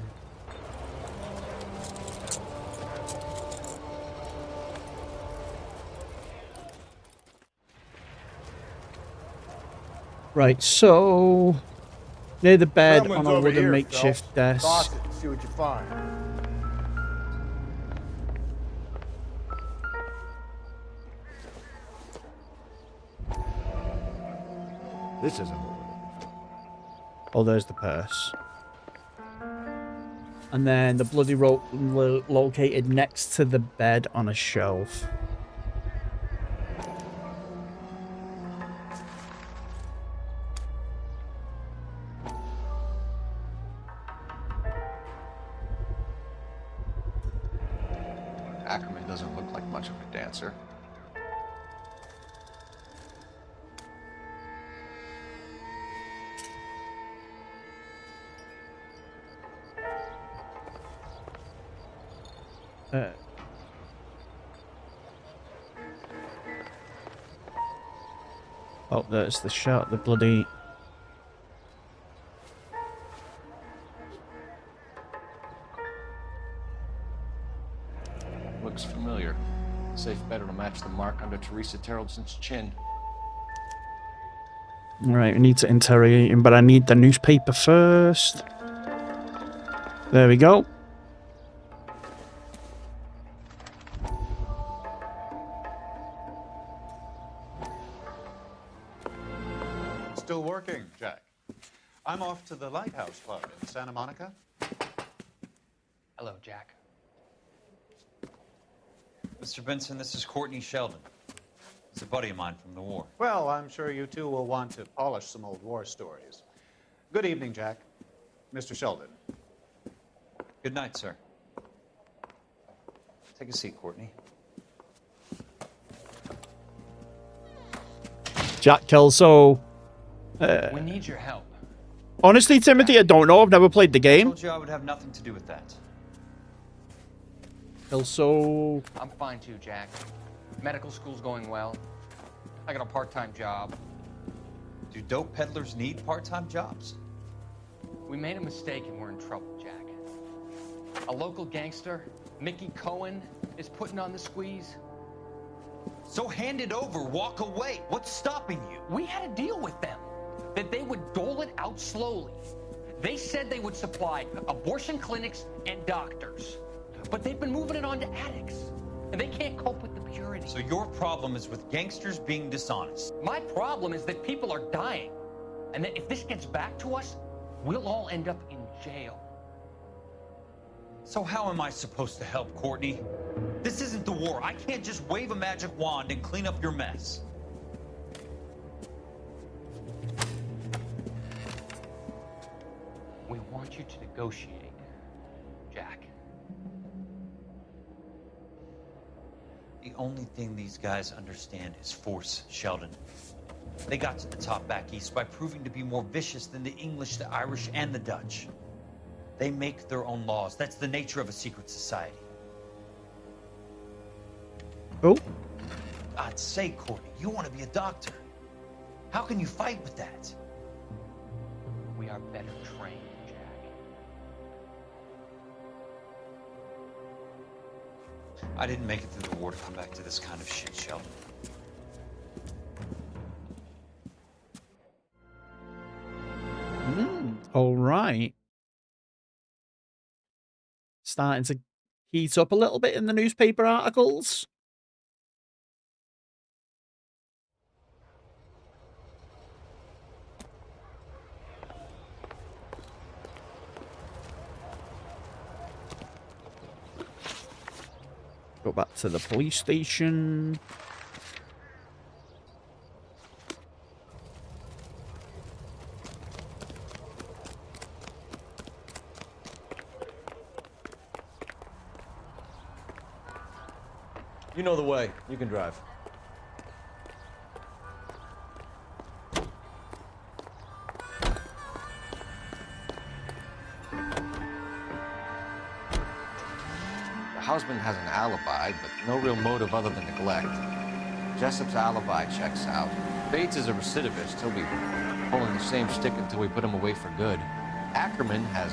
S1: Right, so near the bed
S5: Gremlin's
S1: on a
S5: over
S1: wooden
S5: here,
S1: makeshift
S5: Phil.
S1: desk.
S5: Toss it and see what you find.
S7: This isn't.
S1: Oh, there's the purse. And then the bloody rope located next to the bed on a shelf.
S4: Ackerman doesn't look like much of a dancer.
S1: Oh, there's the shot, the bloody...
S4: Looks familiar. Safe bet it'll match the mark under Teresa Terrelson's chin.
S1: Right, we need to interrogate him, but I need the newspaper first. There we go.
S10: Still working, Jack. I'm off to the Lighthouse Club in Santa Monica.
S23: Hello, Jack.
S12: Mr. Benson, this is Courtney Sheldon. He's a buddy of mine from the war.
S10: Well, I'm sure you two will want to polish some old war stories. Good evening, Jack. Mr. Sheldon.
S12: Good night, sir. Take a seat, Courtney.
S1: Jack Kelso.
S23: We need your help.
S1: Honestly, Timothy, I don't know. I've never played the
S12: I
S1: game.
S12: told you I would have nothing to do with that.
S1: Kelso.
S23: I'm fine too, Jack. Medical school's going well. I got a part-time job.
S12: Do dope peddlers need part-time jobs?
S23: We made a mistake and we're in trouble, Jack. A local gangster, Mickey Cohen, is putting on the squeeze.
S12: So hand it over, walk away. What's stopping you?
S23: We had a deal with them that they would dole it out slowly. They said they would supply abortion clinics and doctors, but they've been moving it on to addicts, and they can't cope with the purity.
S12: So your problem is with gangsters being dishonest.
S23: My problem is that people are dying, and that if this gets back to us, we'll all end up in jail.
S12: So how am I supposed to help, Courtney? This isn't the war. I can't just wave a magic wand and clean up your mess.
S23: We want you to negotiate, Jack.
S12: The only thing these guys understand is force, Sheldon. They got to the top back east by proving to be more vicious than the English, the Irish, and the Dutch. They make their own laws. That's the nature of a secret society.
S1: Oh.
S12: I'd say, Courtney, you want to be a doctor. How can you fight with that?
S23: We are better trained, Jack.
S12: I didn't make it through the war to come back to this kind of shit, Sheldon.
S1: All right. starting to heat up a little bit in the newspaper articles. Go back to the police station.
S7: You know the way. You can drive.
S4: The husband has an alibi, but no real motive other than neglect. Jessup's alibi checks out. Bates is a recidivist. He'll be pulling the same stick until we put him away for good. Ackerman has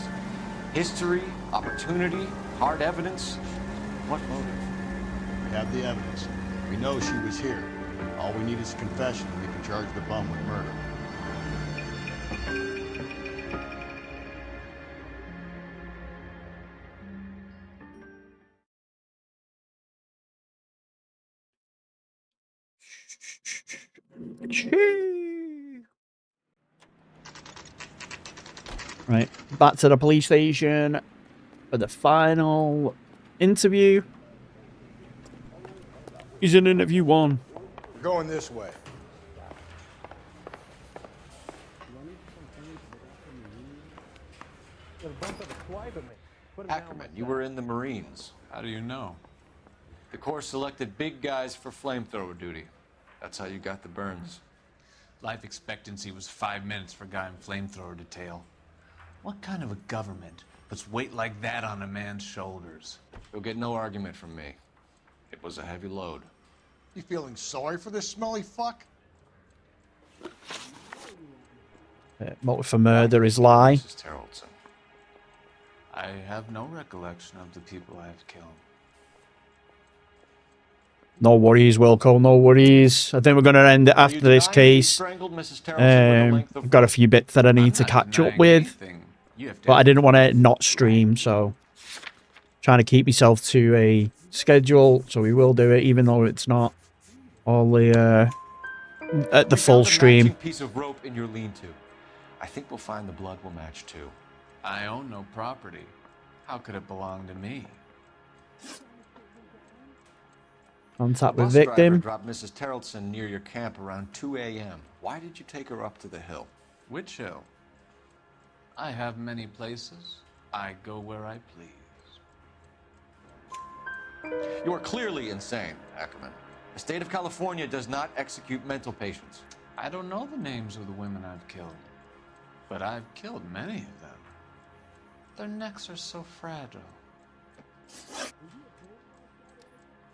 S4: history, opportunity, hard evidence. What motive?
S5: We have the evidence. We know she was here. All we need is a confession, and we can charge the bum with murder.
S1: Right, back to the police station for the final interview. He's in interview 1.
S5: We're going this way.
S4: Ackerman, you were in the Marines.
S9: How do you know?
S4: The Corps selected big guys for flamethrower duty. That's how you got the burns.
S9: Life expectancy was 5 minutes for a guy in flamethrower detail. What kind of a government puts weight like that on a man's shoulders?
S4: You'll get no argument from me. It was a heavy load.
S5: You feeling sorry for this smelly fuck?
S1: Motive for murder is lie.
S4: Mrs. Terrellson.
S9: I have no recollection of the people I have killed.
S1: No worries, Wilco, no worries. I think we're going to end it after this case. I've got a few bits that I need to catch up with. But I didn't want to not stream, so trying to keep myself to a schedule, so we will do it, even though it's not all the at the full stream.
S4: Piece of rope in your lean-to. I think we'll find the blood will match too.
S9: I own no property. How could it belong to me?
S1: Contact with
S4: Bus driver
S1: victim.
S4: dropped Mrs. Terrellson near your camp around 2 a.m. Why did you take her up to the hill?
S9: Which hill? I have many places. I go where I please.
S4: You are clearly insane, Ackerman. The state of California does not execute mental patients.
S9: I don't know the names of the women I've killed, but I've killed many of them. Their necks are so fragile.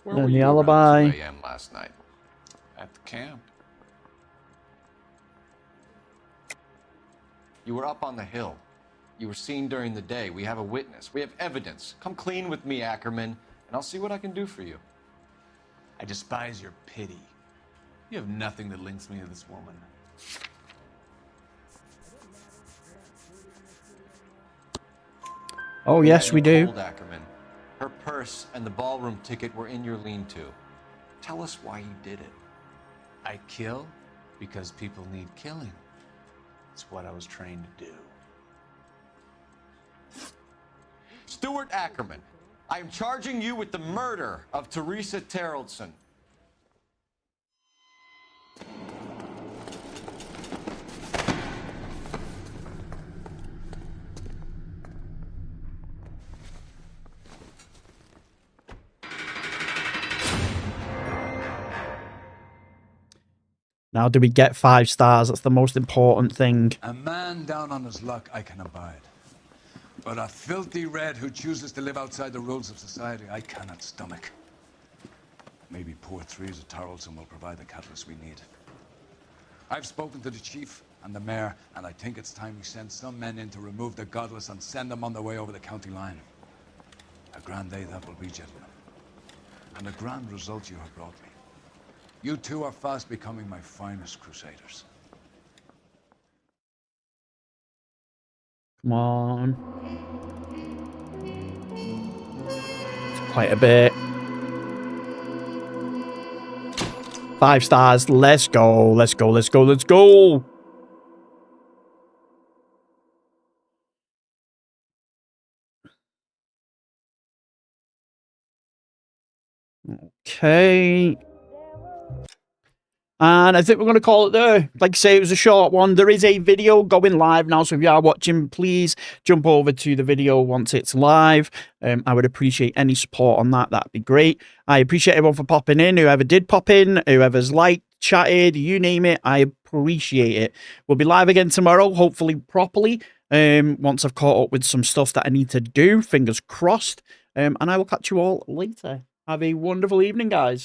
S4: Where
S1: And
S4: were
S1: the
S4: you
S1: alibi.
S4: around 2 a.m. last night?
S9: At the camp.
S4: You were up on the hill. You were seen during the day. We have a witness. We have evidence. Come clean with me, Ackerman, and I'll see what I can do for you.
S9: I despise your pity. You have nothing that links me to this woman.
S1: Oh, yes, we do.
S4: Cold, Ackerman. Her purse and the ballroom ticket were in your lean-to. Tell us why you did it.
S9: I kill because people need killing. It's what I was trained to do.
S4: Stuart Ackerman, I am charging you with the murder of Teresa Terrellson.
S1: Now, do we get 5 stars? That's the most important thing.
S19: A man down on his luck I can abide. But a filthy red who chooses to live outside the rules of society, I cannot stomach. Maybe poor Teresa Terrellson will provide the catalyst we need. I've spoken to the chief and the mayor, and I think it's time we send some men in to remove the godless and send them on their way over the county line. A grand day that will be, gentlemen. And a grand result you have brought me. You two are fast becoming my finest crusaders.
S1: Come on. quite a bit. 5 stars. Let's go. Let's go. Let's go. Let's go. Okay. And I think we're going to call it there. Like I say, it was a short one. There is a video going live now, so if you are watching, please jump over to the video once it's live. I would appreciate any support on that. That'd be great. I appreciate everyone for popping in. Whoever did pop in, whoever's liked, chatted, you name it, I appreciate it. We'll be live again tomorrow, hopefully properly, once I've caught up with some stuff that I need to do. Fingers crossed. And I will catch you all later. Have a wonderful evening, guys.